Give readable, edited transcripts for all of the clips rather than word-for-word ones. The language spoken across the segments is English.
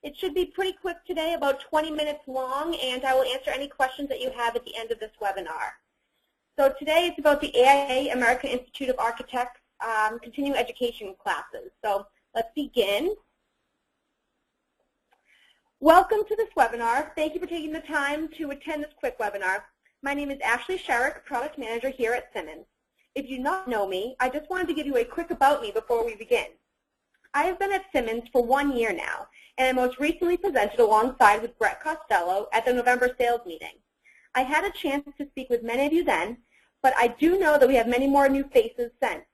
It should be pretty quick today, about 20 minutes long, and I will answer any questions that you have at the end of this webinar. So today it's about the AIA, American Institute of Architects, continuing education classes. So let's begin. Welcome to this webinar. Thank you for taking the time to attend this quick webinar. My name is Ashley Sherrick, Product Manager here at Simmons. If you do not know me, I just wanted to give you a quick about me before we begin. I have been at Simmons for 1 year now, and I most recently presented alongside with Brett Costello at the November sales meeting. I had a chance to speak with many of you then, but I do know that we have many more new faces since.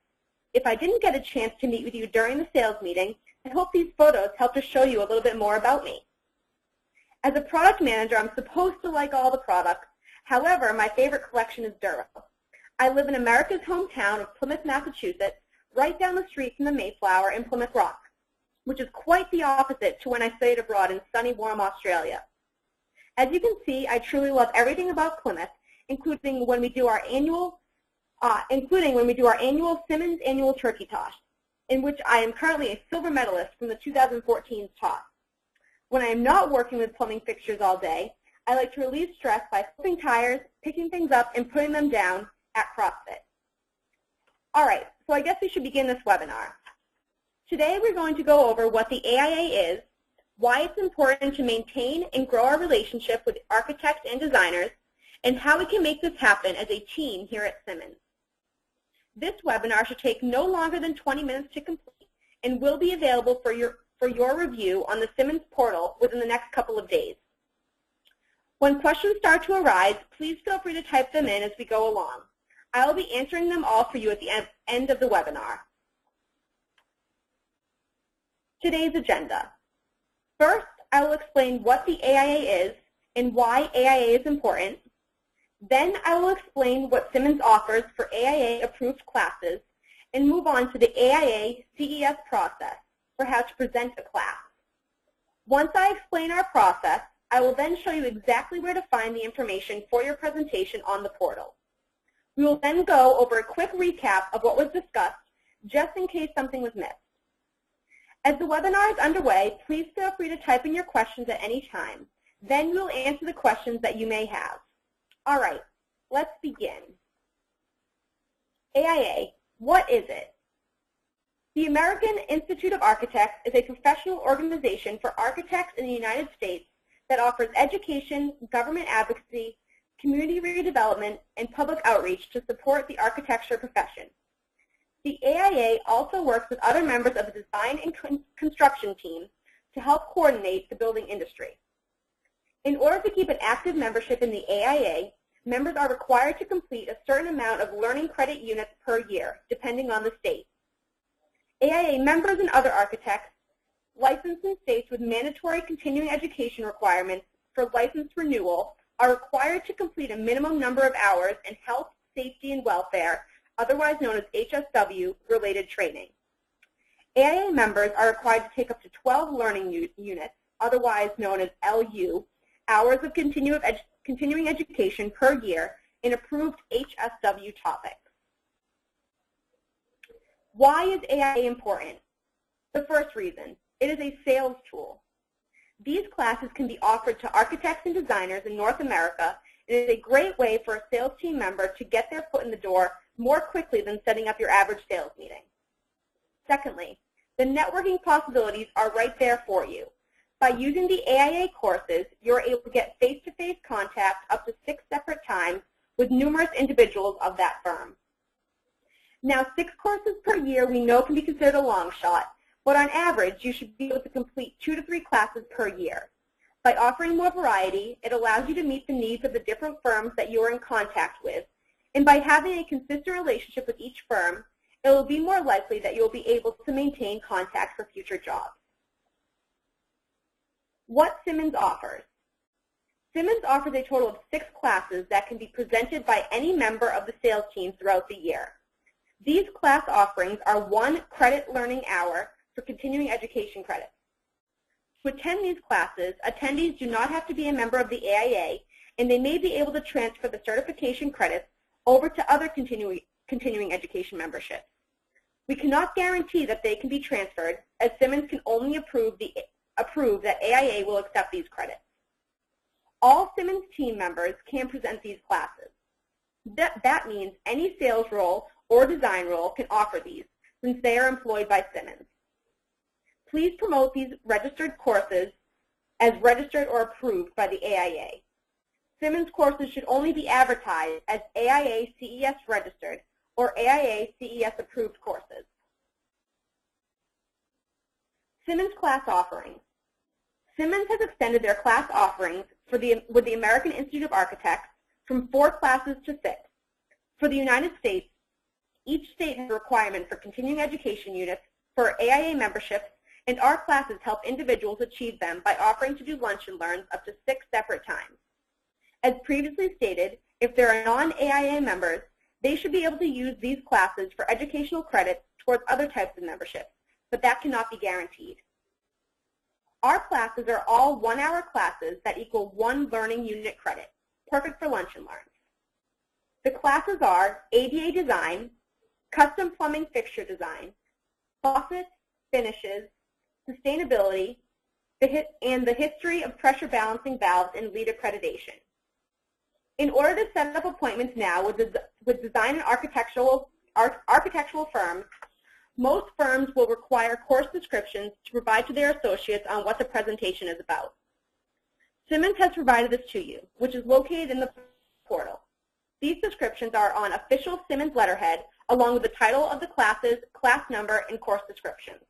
If I didn't get a chance to meet with you during the sales meeting, I hope these photos help to show you a little bit more about me. As a product manager, I'm supposed to like all the products. However, my favorite collection is Duro. I live in America's hometown of Plymouth, Massachusetts, right down the street from the Mayflower in Plymouth Rock, which is quite the opposite to when I studied abroad in sunny, warm Australia. As you can see, I truly love everything about Plymouth, including when we do our annual Simmons Annual Turkey Toss, in which I am currently a silver medalist from the 2014 toss. When I am not working with plumbing fixtures all day, I like to relieve stress by flipping tires, picking things up, and putting them down at CrossFit. All right, so I guess we should begin this webinar. Today we're going to go over what the AIA is, why it's important to maintain and grow our relationship with architects and designers, and how we can make this happen as a team here at Simmons. This webinar should take no longer than 20 minutes to complete and will be available for your review on the Simmons portal within the next couple of days. When questions start to arise, please feel free to type them in as we go along. I will be answering them all for you at the end of the webinar. Today's agenda. First, I will explain what the AIA is and why AIA is important. Then I will explain what Simmons offers for AIA-approved classes and move on to the AIA CES process for how to present a class. Once I explain our process, I will then show you exactly where to find the information for your presentation on the portal. We will then go over a quick recap of what was discussed, just in case something was missed. As the webinar is underway, please feel free to type in your questions at any time. Then we will answer the questions that you may have. All right, let's begin. AIA, what is it? The American Institute of Architects is a professional organization for architects in the United States that offers education, government advocacy, community redevelopment, and public outreach to support the architecture profession. The AIA also works with other members of the design and construction team to help coordinate the building industry. In order to keep an active membership in the AIA, members are required to complete a certain amount of learning credit units per year, depending on the state. AIA members and other architects licensed in states with mandatory continuing education requirements for license renewal are required to complete a minimum number of hours in health, safety, and welfare, otherwise known as HSW-related training. AIA members are required to take up to 12 learning units, otherwise known as LU, hours of continuing education per year in approved HSW topics. Why is AIA important? The first reason, it is a sales tool. These classes can be offered to architects and designers in North America, and it is a great way for a sales team member to get their foot in the door more quickly than setting up your average sales meeting. Secondly, the networking possibilities are right there for you. By using the AIA courses, you're able to get face-to-face contact up to 6 separate times with numerous individuals of that firm. Now, 6 courses per year we know can be considered a long shot, but on average, you should be able to complete 2 to 3 classes per year. By offering more variety, it allows you to meet the needs of the different firms that you are in contact with, and by having a consistent relationship with each firm, it will be more likely that you will be able to maintain contact for future jobs. What Simmons offers. Simmons offers a total of 6 classes that can be presented by any member of the sales team throughout the year. These class offerings are 1 credit learning hour for continuing education credits. To attend these classes, attendees do not have to be a member of the AIA, and they may be able to transfer the certification credits over to other continuing education memberships. We cannot guarantee that they can be transferred, as Simmons can only approve the approve that AIA will accept these credits. All Simmons team members can present these classes. That means any sales role or design role can offer these, since they are employed by Simmons. Please promote these registered courses as registered or approved by the AIA. Simmons courses should only be advertised as AIA CES registered or AIA CES approved courses. Simmons class offerings. Simmons has extended their class offerings with the American Institute of Architects from 4 classes to 6. For the United States, each state has a requirement for continuing education units for AIA memberships, and our classes help individuals achieve them by offering to do lunch and learns up to 6 separate times. As previously stated, if there are non-AIA members, they should be able to use these classes for educational credits towards other types of memberships, but that cannot be guaranteed. Our classes are all 1-hour classes that equal 1 learning unit credit, perfect for lunch and learns. The classes are ADA design, custom plumbing fixture design, faucets, finishes, sustainability, and the history of pressure balancing valves and LEED accreditation. In order to set up appointments now with design and architectural firms, most firms will require course descriptions to provide to their associates on what the presentation is about. Simmons has provided this to you, which is located in the portal. These descriptions are on official Simmons letterhead, along with the title of the classes, class number, and course descriptions.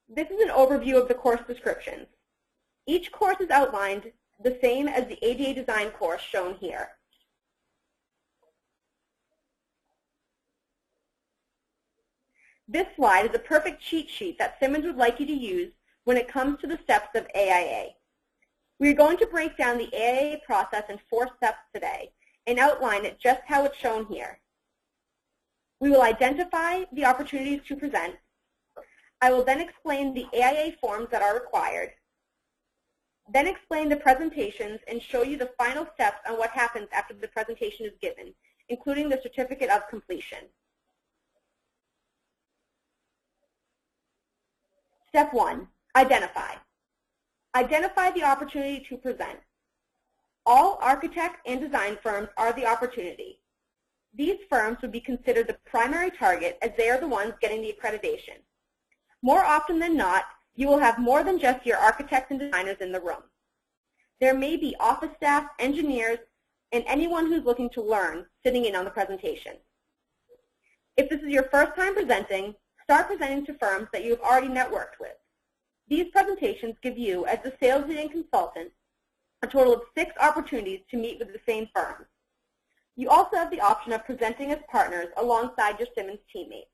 This is an overview of the course descriptions. Each course is outlined the same as the ADA design course shown here. This slide is a perfect cheat sheet that Simmons would like you to use when it comes to the steps of AIA. We are going to break down the AIA process in 4 steps today and outline it just how it's shown here. We will identify the opportunities to present. I will then explain the AIA forms that are required, then explain the presentations and show you the final steps on what happens after the presentation is given, including the certificate of completion. Step 1, identify. Identify the opportunity to present. All architect and design firms are the opportunity. These firms would be considered the primary target as they are the ones getting the accreditation. More often than not, you will have more than just your architects and designers in the room. There may be office staff, engineers, and anyone who's looking to learn sitting in on the presentation. If this is your first time presenting, start presenting to firms that you have already networked with. These presentations give you, as the sales lead and consultant, a total of 6 opportunities to meet with the same firms. You also have the option of presenting as partners alongside your Simmons teammates.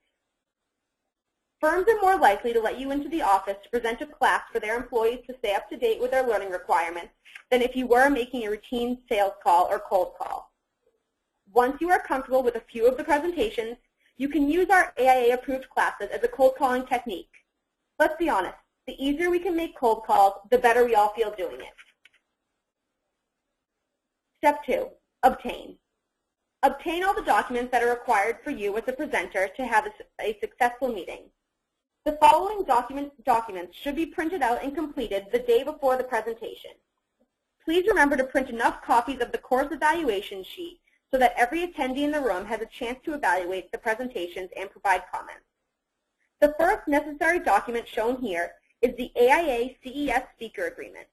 Firms are more likely to let you into the office to present a class for their employees to stay up to date with their learning requirements than if you were making a routine sales call or cold call. Once you are comfortable with a few of the presentations, you can use our AIA-approved classes as a cold calling technique. Let's be honest, the easier we can make cold calls, the better we all feel doing it. Step 2, obtain. Obtain all the documents that are required for you as a presenter to have a successful meeting. The following documents should be printed out and completed the day before the presentation. Please remember to print enough copies of the course evaluation sheet so that every attendee in the room has a chance to evaluate the presentations and provide comments. The first necessary document shown here is the AIA CES Speaker Agreement.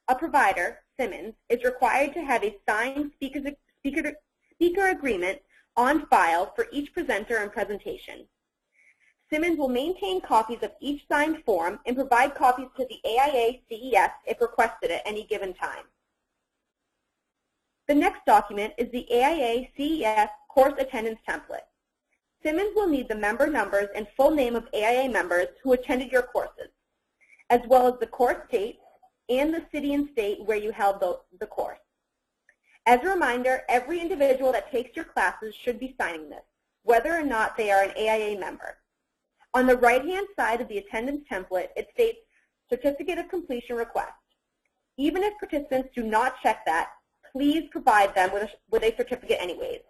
A provider, Simmons, is required to have a signed speaker agreement on file for each presenter and presentation. Simmons will maintain copies of each signed form and provide copies to the AIA CES if requested at any given time. The next document is the AIA CES Course Attendance Template. Simmons will need the member numbers and full name of AIA members who attended your courses, as well as the course dates and the city and state where you held the course. As a reminder, every individual that takes your classes should be signing this, whether or not they are an AIA member. On the right-hand side of the attendance template, it states Certificate of Completion Request. Even if participants do not check that, please provide them with a certificate anyways.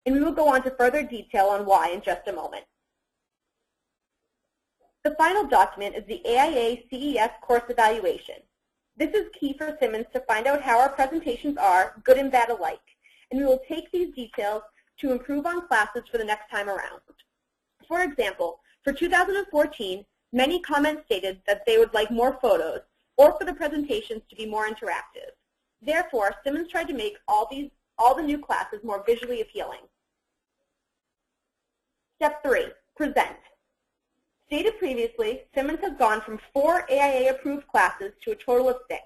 And we will go on to further detail on why in just a moment. The final document is the AIA CES course evaluation. This is key for Simmons to find out how our presentations are, good and bad alike, and we will take these details to improve on classes for the next time around. For example, for 2014, many comments stated that they would like more photos or for the presentations to be more interactive. Therefore, Simmons tried to make all the new classes more visually appealing. Step 3, present. Stated previously, Simmons has gone from 4 AIA-approved classes to a total of 6.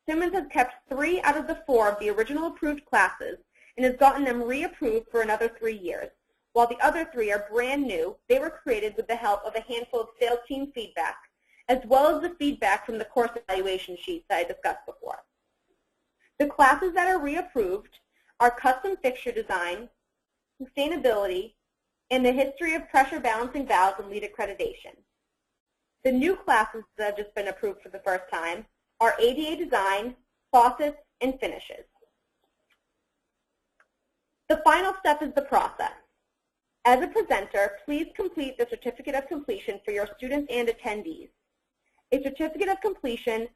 Simmons has kept 3 out of the 4 of the original approved classes and has gotten them reapproved for another 3 years. While the other 3 are brand new, they were created with the help of a handful of sales team feedback, as well as the feedback from the course evaluation sheets that I discussed before. The classes that are reapproved are custom fixture design, sustainability, and the history of pressure balancing valves and lead accreditation. The new classes that have just been approved for the first time are ADA design, faucets, and finishes. The final step is the process. As a presenter, please complete the certificate of completion for your students and attendees. A certificate of completion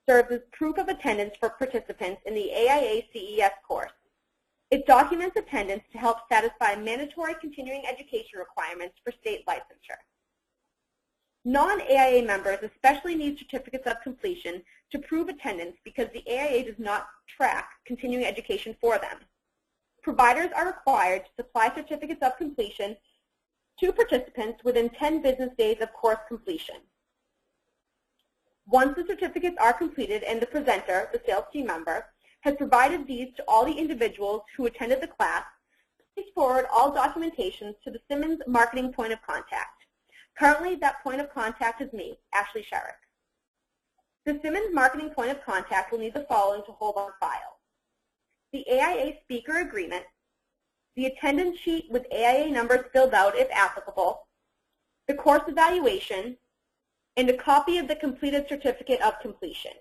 serves as proof of attendance for participants in the AIA CES course. It documents attendance to help satisfy mandatory continuing education requirements for state licensure. Non-AIA members especially need certificates of completion to prove attendance because the AIA does not track continuing education for them. Providers are required to supply certificates of completion to participants within 10 business days of course completion. Once the certificates are completed and the presenter, the sales team member, has provided these to all the individuals who attended the class, please forward all documentations to the Simmons marketing point of contact. Currently, that point of contact is me, Ashley Sherrick. The Simmons marketing point of contact will need the following to hold on file: the AIA speaker agreement, the attendance sheet with AIA numbers filled out if applicable, the course evaluation, and a copy of the completed certificate of completion.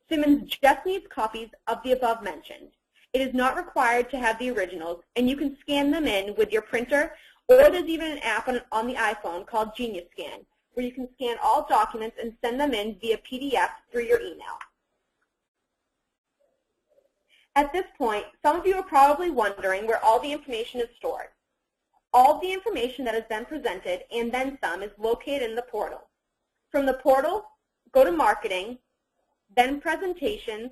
Simmons just needs copies of the above mentioned. It is not required to have the originals, and you can scan them in with your printer, or there's even an app on the iPhone called Genius Scan, where you can scan all documents and send them in via PDF through your email. At this point, some of you are probably wondering where all the information is stored. All the information that has been presented, and then some, is located in the portal. From the portal, go to Marketing, then Presentations,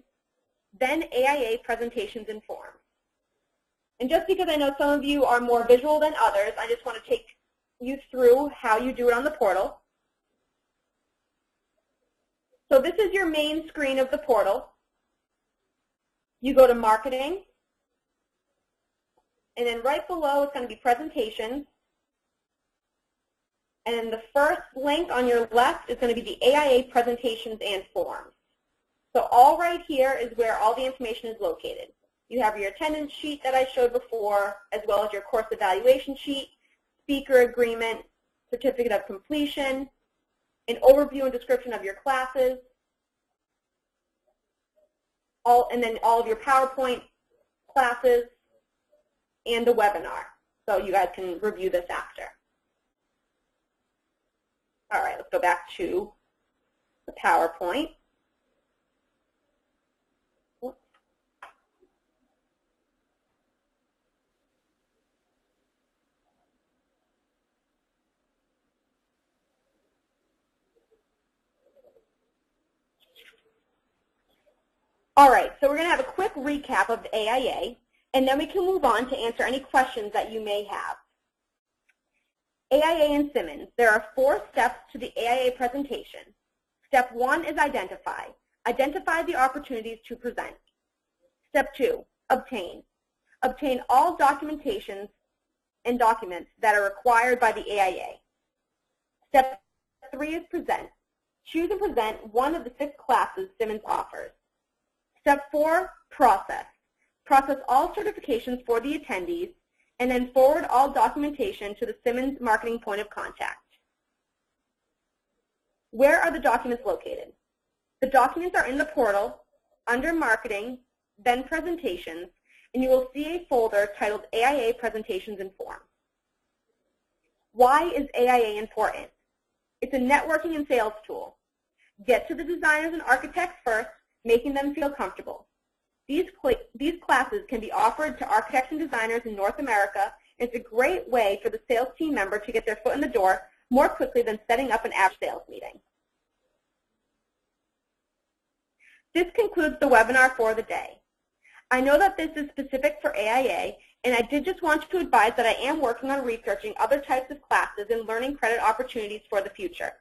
then AIA Presentations and Forms. And just because I know some of you are more visual than others, I just want to take you through how you do it on the portal. So this is your main screen of the portal. You go to Marketing, and then right below it's going to be Presentations. And then the first link on your left is going to be the AIA Presentations and Forms. So all right here is where all the information is located. You have your attendance sheet that I showed before, as well as your course evaluation sheet, speaker agreement, certificate of completion, an overview and description of your classes, and then all of your PowerPoint classes, and the webinar. So you guys can review this after. All right, let's go back to the PowerPoint. All right, so we're going to have a quick recap of the AIA, and then we can move on to answer any questions that you may have. AIA and Simmons, there are 4 steps to the AIA presentation. Step 1 is identify. Identify the opportunities to present. Step 2, obtain. Obtain all documentations and documents that are required by the AIA. Step 3 is present. Choose and present one of the 6 classes Simmons offers. Step 4, process. Process all certifications for the attendees, and then forward all documentation to the Simmons marketing point of contact. Where are the documents located? The documents are in the portal, under Marketing, then Presentations, and you will see a folder titled AIA Presentations and Forms. Why is AIA important? It's a networking and sales tool. Get to the designers and architects first, making them feel comfortable. These classes can be offered to architects and designers in North America, and it's a great way for the sales team member to get their foot in the door more quickly than setting up an average sales meeting. This concludes the webinar for the day. I know that this is specific for AIA, and I did just want to advise that I am working on researching other types of classes and learning credit opportunities for the future.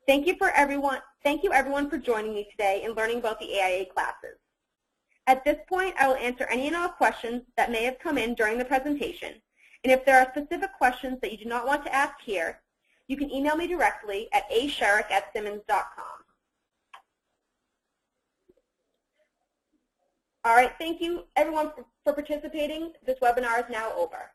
Thank you everyone for joining me today and learning about the AIA classes. At this point, I will answer any and all questions that may have come in during the presentation. And if there are specific questions that you do not want to ask here, you can email me directly at asherrick@simmons.com. All right, thank you everyone for participating. This webinar is now over.